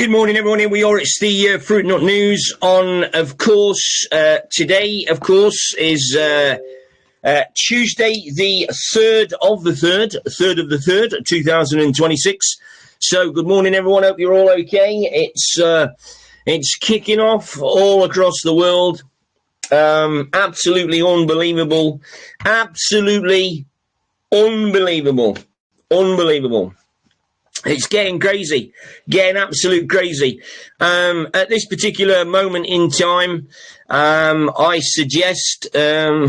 Good morning, everyone. Here we are. It's the Fruit Nut News on, of course, today, of course, is Tuesday, the 3rd of the 3rd, 2026. So, good morning, everyone. Hope you're all okay. It's kicking off all across the world. Absolutely unbelievable. Absolutely unbelievable. Unbelievable. It's getting crazy, getting absolute crazy. At this particular moment in time, I suggest, I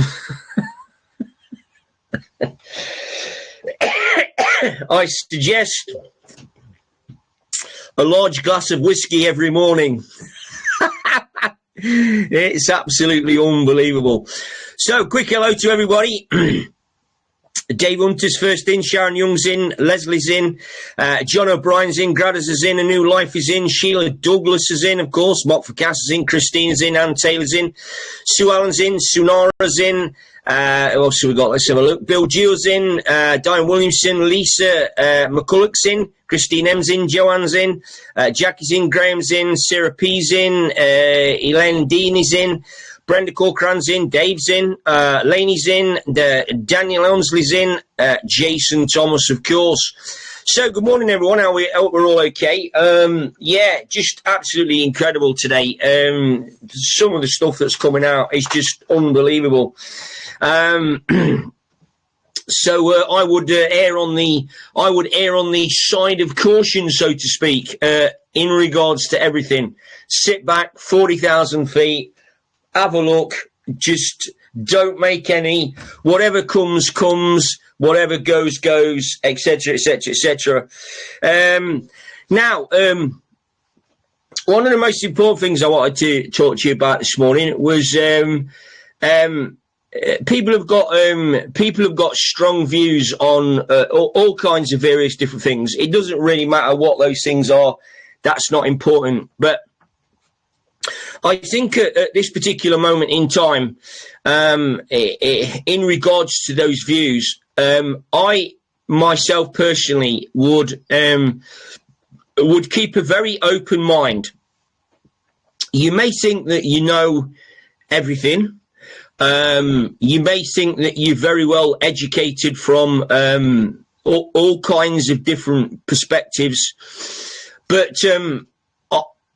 suggest a large glass of whiskey every morning. It's absolutely unbelievable. So, quick hello to everybody. Dave Hunter's first in, Sharon Young's in, Leslie's in, John O'Brien's in, Gradders is in, A New Life is in, Sheila Douglas is in, of course, Mock for Cass is in, Christina's in, Ann Taylor's in, Sue Allen's in, Sunara's in, who else have we got? Let's have a look. Bill Gill's in, Diane Williamson, Lisa McCulloch's in, Christine M's in, Joanne's in, Jackie's in, Graham's in, Sarah P's in, Elaine Dean is in, Brenda Corcoran's in, Dave's in, Laney's in, Daniel Elmsley's in, Jason Thomas, of course. So, good morning, everyone. I hope we're all okay. Yeah, just absolutely incredible today. Some of the stuff that's coming out is just unbelievable. So I would err on the side of caution, so to speak, in regards to everything. Sit back, 40,000 feet. Have a look, just don't make any, whatever comes, whatever goes, etc., etc., etc. Now, one of the most important things I wanted to talk to you about this morning was people have got strong views on all kinds of various different things. It doesn't really matter what those things are. That's not important, but I think at this particular moment in time, in regards to those views, I myself personally would keep a very open mind. You may think that you know everything. You may think that you're very well educated from all kinds of different perspectives, but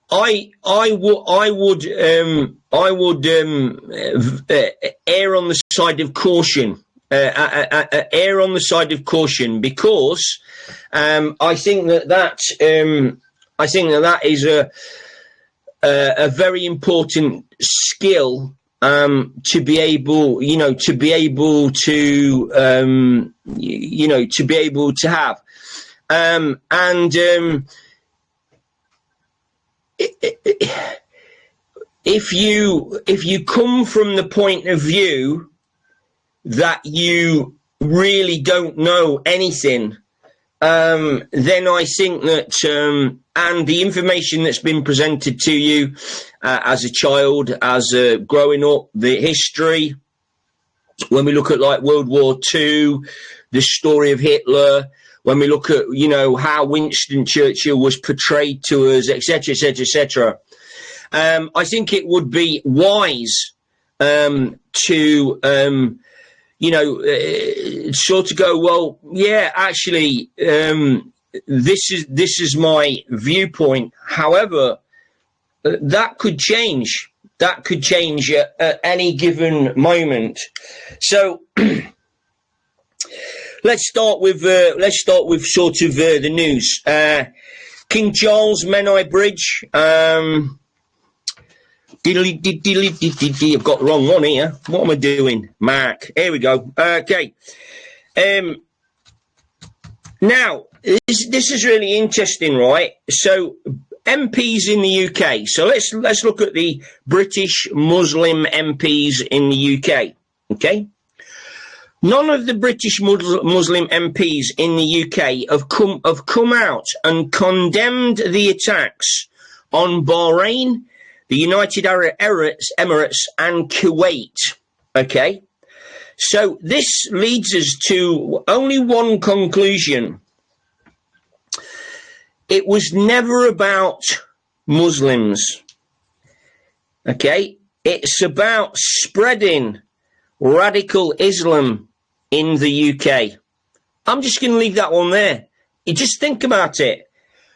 I would err on the side of caution. Err on the side of caution because I think that is a very important skill to be able, to have, if you come from the point of view that you really don't know anything, then I think that and the information that's been presented to you as a child, as growing up, the history, when we look at like World War II, the story of Hitler, when we look at, how Winston Churchill was portrayed to us, etc., etc., etc., I think it would be wise to, sort of go, well, yeah, actually, this is my viewpoint. However, that could change. That could change at any given moment. So. Let's start with sort of the news. King Charles Menai Bridge. I've got the wrong one here. What am I doing? Mark. Here we go. Okay. Now, this is really interesting, right? So, MPs in the UK. So let's look at the British Muslim MPs in the UK. Okay. None of the British Muslim MPs in the UK have come out and condemned the attacks on Bahrain, the United Arab Emirates, and Kuwait. Okay? So this leads us to only one conclusion. It was never about Muslims. Okay? It's about spreading radical Islam in the UK. I'm just going to leave that one there. You just think about it.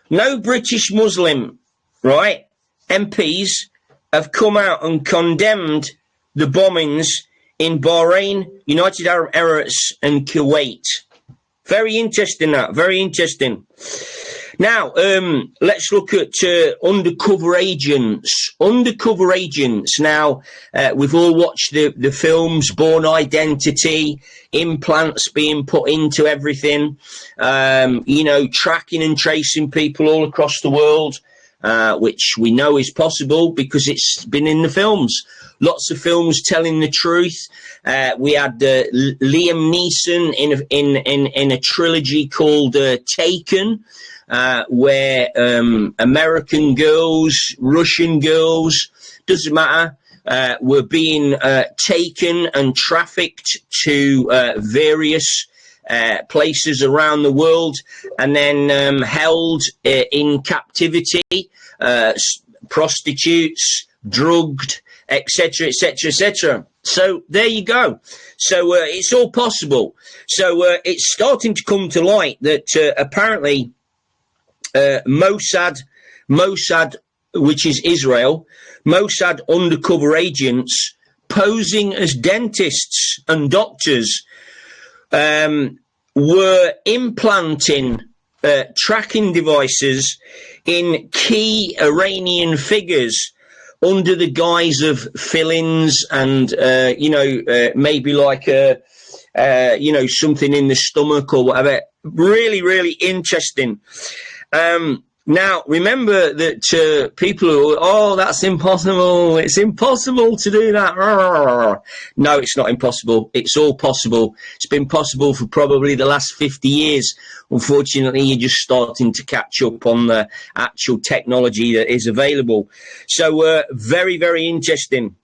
No British Muslim, right, MPs have come out and condemned the bombings in Bahrain, United Arab Emirates and Kuwait. Very interesting that, very interesting. Now, let's look at undercover agents. Undercover agents. Now, we've all watched the films, Bourne Identity, implants being put into everything, tracking and tracing people all across the world, which we know is possible because it's been in the films. Lots of films telling the truth. We had Liam Neeson in a trilogy called Taken, where American girls, Russian girls, doesn't matter, were being taken and trafficked to various places around the world and then held in captivity, prostitutes, drugged, etc., etc., etc. So there you go. So it's all possible. So it's starting to come to light that apparently Mossad, which is Israel, Mossad undercover agents posing as dentists and doctors were implanting tracking devices in key Iranian figures under the guise of fillings and, maybe like, something in the stomach or whatever. Really, really interesting. Now, remember that people are, that's impossible. It's impossible to do that. No, it's not impossible. It's all possible. It's been possible for probably the last 50 years. Unfortunately, you're just starting to catch up on the actual technology that is available. So, very, very interesting.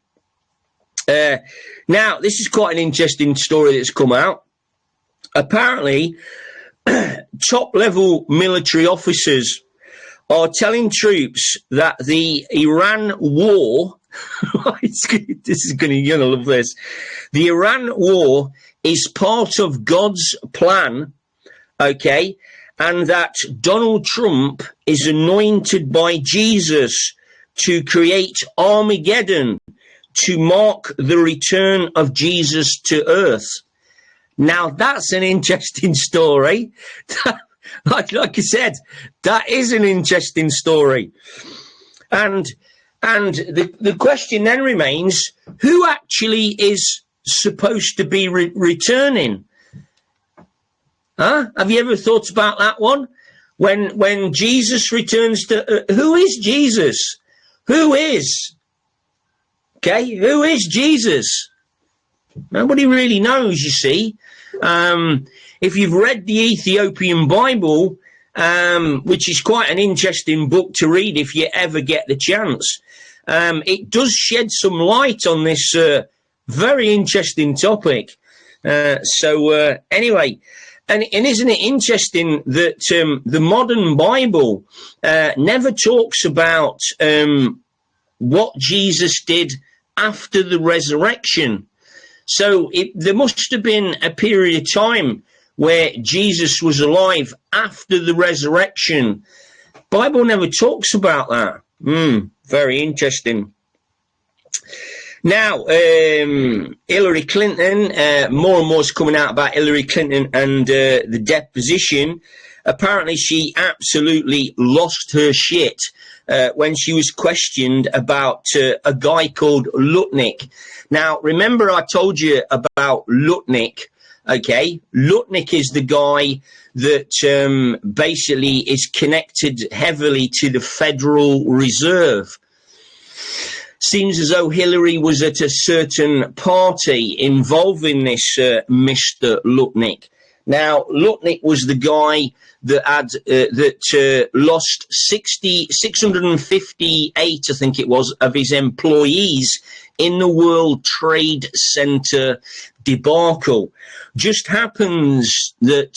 Now, this is quite an interesting story that's come out. Apparently, top-level military officers are telling troops that the Iran war, you're going to love this, the Iran war is part of God's plan, okay, and that Donald Trump is anointed by Jesus to create Armageddon to mark the return of Jesus to earth. Now, that's an interesting story. Like I said, that is an interesting story. And the question then remains, who actually is supposed to be returning? Huh? Have you ever thought about that one? When Jesus returns to... who is Jesus? Who is? Okay, who is Jesus? Nobody really knows, you see. If you've read the Ethiopian Bible, which is quite an interesting book to read if you ever get the chance, it does shed some light on this very interesting topic. Anyway, and isn't it interesting that the modern Bible never talks about what Jesus did after the resurrection? So there must have been a period of time where Jesus was alive after the resurrection. Bible never talks about that. Very interesting. Now, Hillary Clinton, more and more is coming out about Hillary Clinton and the deposition. Apparently, she absolutely lost her shit when she was questioned about a guy called Lutnick. Now, remember I told you about Lutnick, okay? Lutnick is the guy that basically is connected heavily to the Federal Reserve. Seems as though Hillary was at a certain party involving this Mr. Lutnick. Now, Lutnick was the guy that had lost 658, I think it was, of his employees in the World Trade Center debacle. Just happens that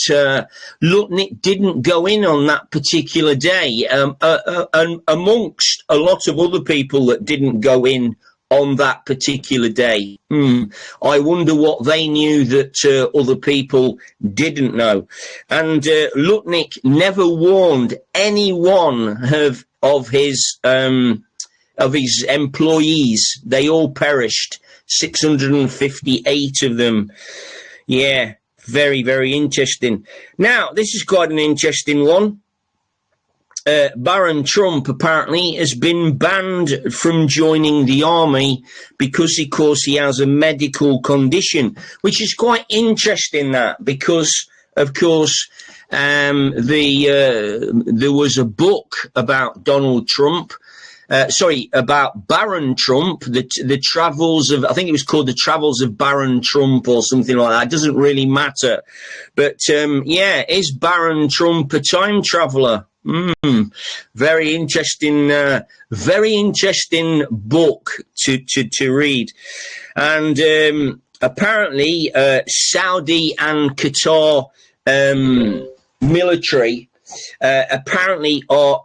Lutnick didn't go in on that particular day, and amongst a lot of other people that didn't go in on that particular day. I wonder what they knew that other people didn't know. And Lutnick never warned any one of his employees. They all perished. 658 of them. Yeah, very, very interesting. Now, this is quite an interesting one. Baron Trump apparently has been banned from joining the army because, of course, he has a medical condition, which is quite interesting, that, because, of course, there was a book about Donald Trump, about Baron Trump, the travels of, I think it was called The Travels of Baron Trump or something like that. It doesn't really matter. But, is Baron Trump a time traveler? Very interesting book to read. And apparently Saudi and Qatar military apparently are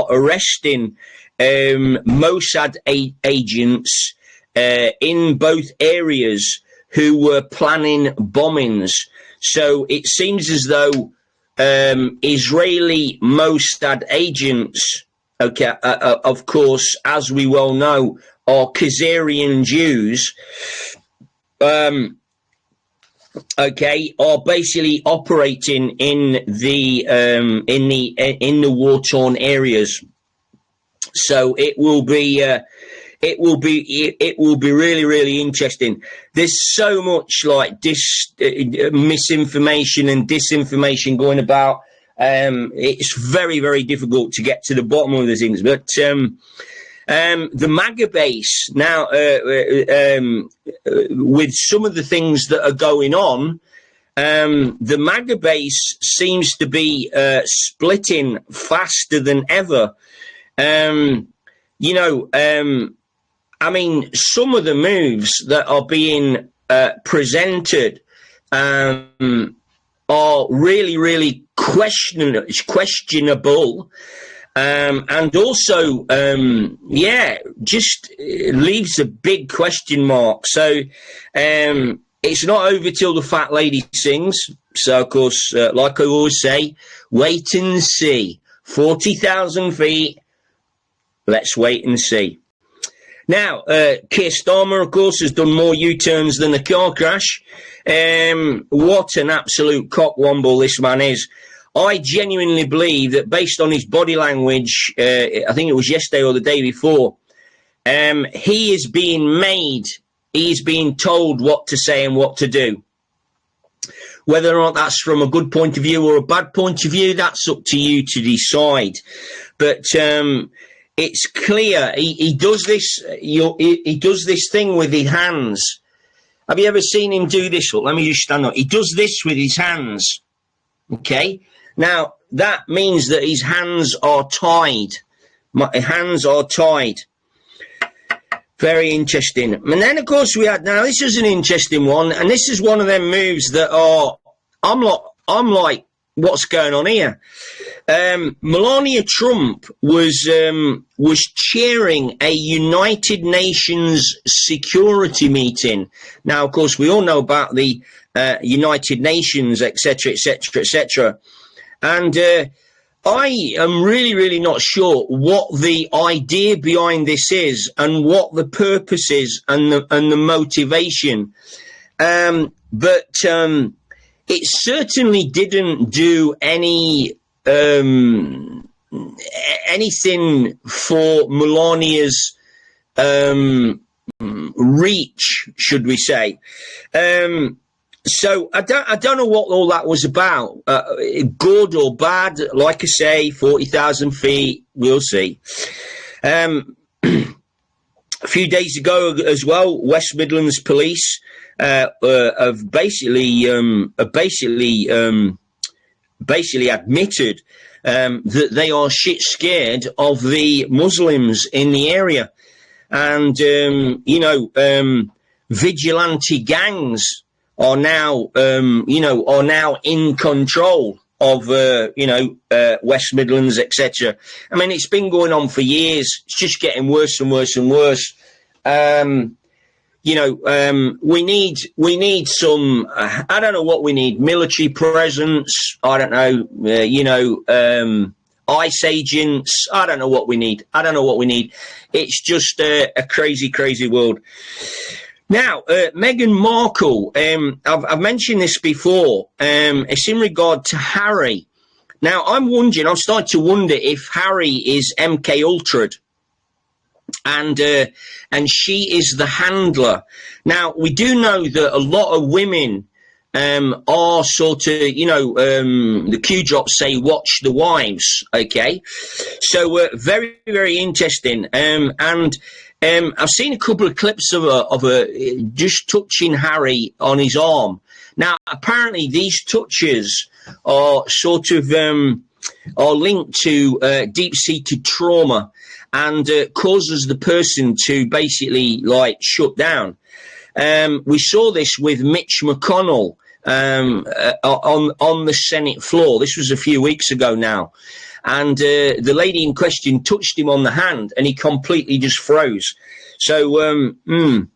arresting Mossad agents in both areas who were planning bombings. So it seems as though Israeli Mossad agents, of course, as we well know, are Khazarian Jews, are basically operating in the war-torn areas. So it will be really, really interesting. There's so much like misinformation and disinformation going about. It's very, very difficult to get to the bottom of the things. But the MAGA base now, with some of the things that are going on, the MAGA base seems to be splitting faster than ever. I mean, some of the moves that are being presented are really, really questionable. And also, just leaves a big question mark. So it's not over till the fat lady sings. So, of course, like I always say, wait and see. 40,000 feet. Let's wait and see. Now, Keir Starmer, of course, has done more U-turns than a car crash. What an absolute cockwomble this man is. I genuinely believe that based on his body language, I think it was yesterday or the day before, he is being told what to say and what to do. Whether or not that's from a good point of view or a bad point of view, that's up to you to decide. But it's clear he does this. He does this thing with his hands. Have you ever seen him do this? Well, let me just stand up. He does this with his hands. Okay. Now that means that his hands are tied. My hands are tied. Very interesting. And then, of course, now this is an interesting one, and this is one of them moves that I'm like, what's going on here? Melania Trump was chairing a United Nations security meeting. Now, of course, we all know about the United Nations, etc., etc., etc. And I am really, really not sure what the idea behind this is and what the purpose is and the motivation. But it certainly didn't do anything for Melania's reach, should we say. So I don't know what all that was about. Good or bad, like I say, 40,000 feet, we'll see. A few days ago as well, West Midlands Police have basically admitted that they are shit scared of the Muslims in the area. and vigilante gangs are now in control of West Midlands, etc. I mean, it's been going on for years. It's just getting worse and worse and worse. We need some, I don't know what we need, military presence, I don't know, ICE agents, I don't know what we need. It's just a crazy, crazy world. Now, Meghan Markle, I've mentioned this before, it's in regard to Harry. Now, I'm starting to wonder if Harry is MK Ultra'd. And she is the handler. Now, we do know that a lot of women are sort of, the Q drops say, watch the wives, okay? So, very, very interesting. I've seen a couple of clips of her just touching Harry on his arm. Now, apparently these touches are sort of, are linked to deep-seated trauma, and causes the person to basically shut down. We saw this with Mitch McConnell on the Senate floor. This was a few weeks ago now, and the lady in question touched him on the hand, and he completely just froze. So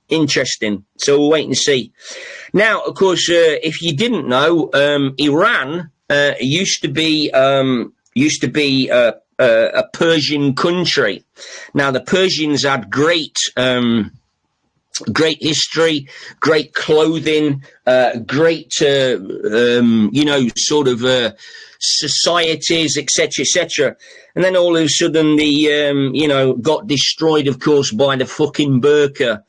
interesting. So we'll wait and see. Now, of course, if you didn't know, Iran used to be a Persian country. Now, the Persians had great history, great clothing, great, societies, etc. And then all of a sudden, got destroyed, of course, by the fucking burqa.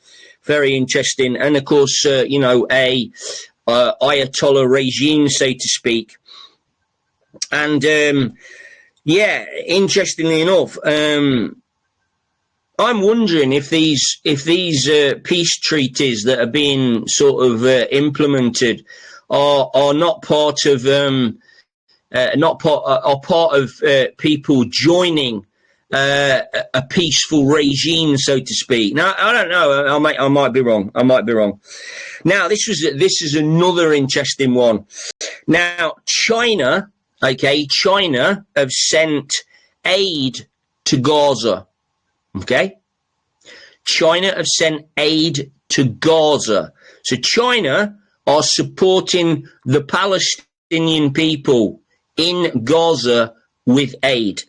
Very interesting. And of course, a Ayatollah regime, so to speak. And, interestingly enough, I'm wondering if these peace treaties that are being sort of implemented are not part of people joining a peaceful regime, so to speak. Now, I don't know. I might be wrong. Now, this is another interesting one. Now, China have sent aid to Gaza. Okay? China have sent aid to Gaza. So China are supporting the Palestinian people in Gaza with aid.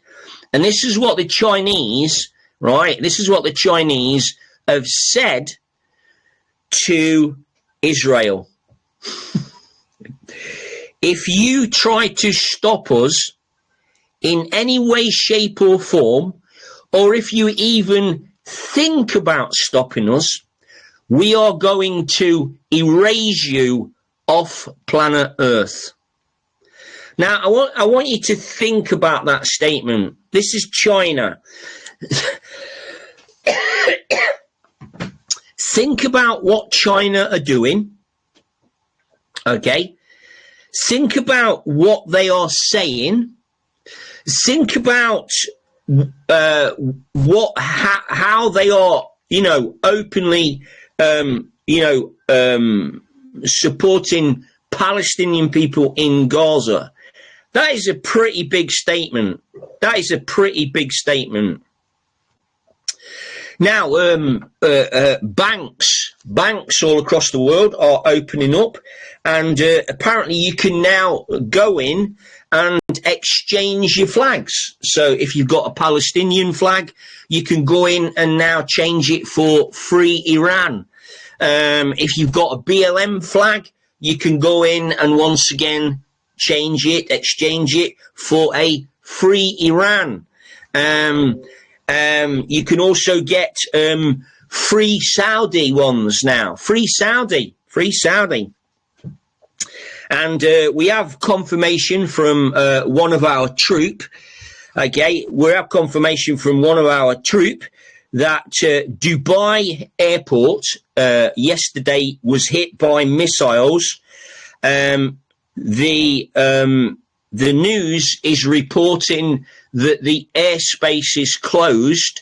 And this is what the Chinese, right? This is what the Chinese have said to Israel. If you try to stop us in any way, shape or form, or if you even think about stopping us, we are going to erase you off planet Earth. Now, I want you to think about that statement. This is China. Think about what China are doing. Okay? Think about what they are saying. Think about how they are, openly, supporting Palestinian people in Gaza. That is a pretty big statement. Now, banks all across the world are opening up, and apparently you can now go in and exchange your flags. So if you've got a Palestinian flag, you can go in and now change it for Free Iran. If you've got a BLM flag, you can go in and once again exchange it for a Free Iran. You can also get Free Saudi ones now. Free Saudi. And we have confirmation from one of our troop. Okay, we have confirmation from one of our troop that Dubai airport yesterday was hit by missiles. The news is reporting that the airspace is closed.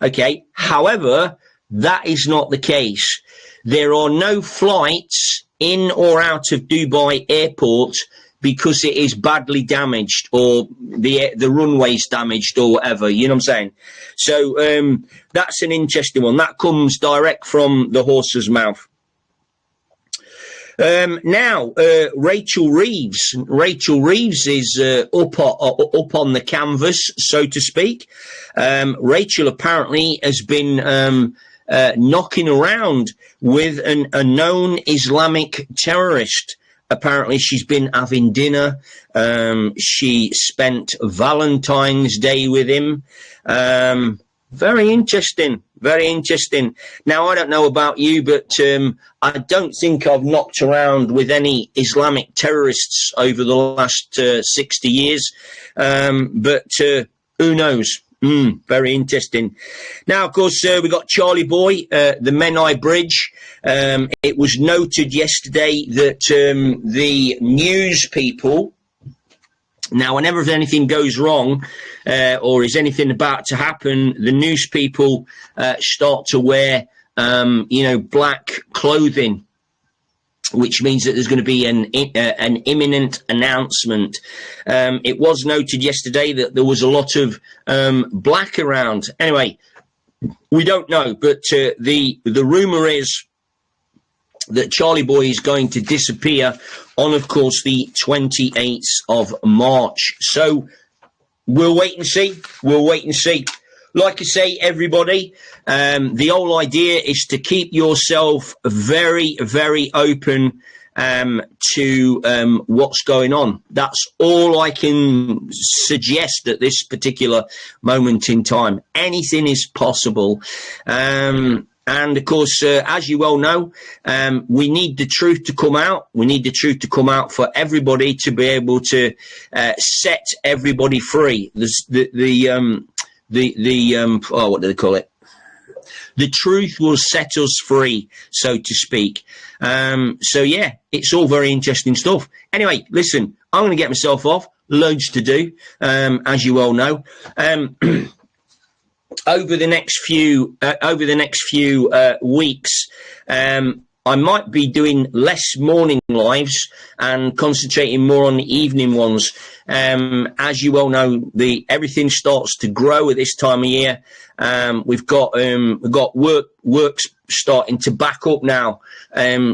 Okay, however, that is not the case. There are no flights in or out of Dubai airport because it is badly damaged or the runway's damaged or whatever, you know what I'm saying? So that's an interesting one. That comes direct from the horse's mouth. Now, Rachel Reeves. Rachel Reeves is up on the canvas, so to speak. Rachel apparently has been knocking around with a known Islamic terrorist. Apparently, she's been having dinner. She spent Valentine's Day with him. Very interesting. Very interesting. Now, I don't know about you, but I don't think I've knocked around with any Islamic terrorists over the last 60 years. But who knows? Very interesting. Now, of course, we got Charlie Boy, the Menai Bridge. It was noted yesterday that the news people, now, whenever anything goes wrong or is anything about to happen, the news people start to wear, black clothing, which means that there's going to be an imminent announcement. It was noted yesterday that there was a lot of black around. Anyway, we don't know, but the rumour is that Charlie Boy is going to disappear on, of course, the 28th of March. So we'll wait and see. We'll wait and see. Like I say, everybody, the whole idea is to keep yourself very, very open to what's going on. That's all I can suggest at this particular moment in time. Anything is possible. And, of course, as you well know, we need the truth to come out. We need the truth to come out for everybody to be able to set everybody free. What do they call it? The truth will set us free, so to speak. So, yeah, it's all very interesting stuff. Anyway, listen, I'm going to get myself off. Loads to do, as you all know. Over the next few weeks, I might be doing less morning lives and concentrating more on the evening ones. As you well know, everything starts to grow at this time of year. We've got works starting to back up now.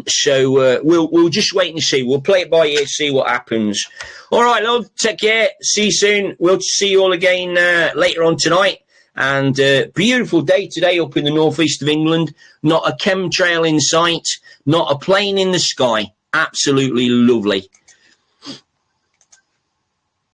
So we'll just wait and see. We'll play it by ear, see what happens. All right, love. Take care. See you soon. We'll see you all again later on tonight. And beautiful day today up in the northeast of England. Not a chemtrail in sight. Not a plane in the sky. Absolutely lovely.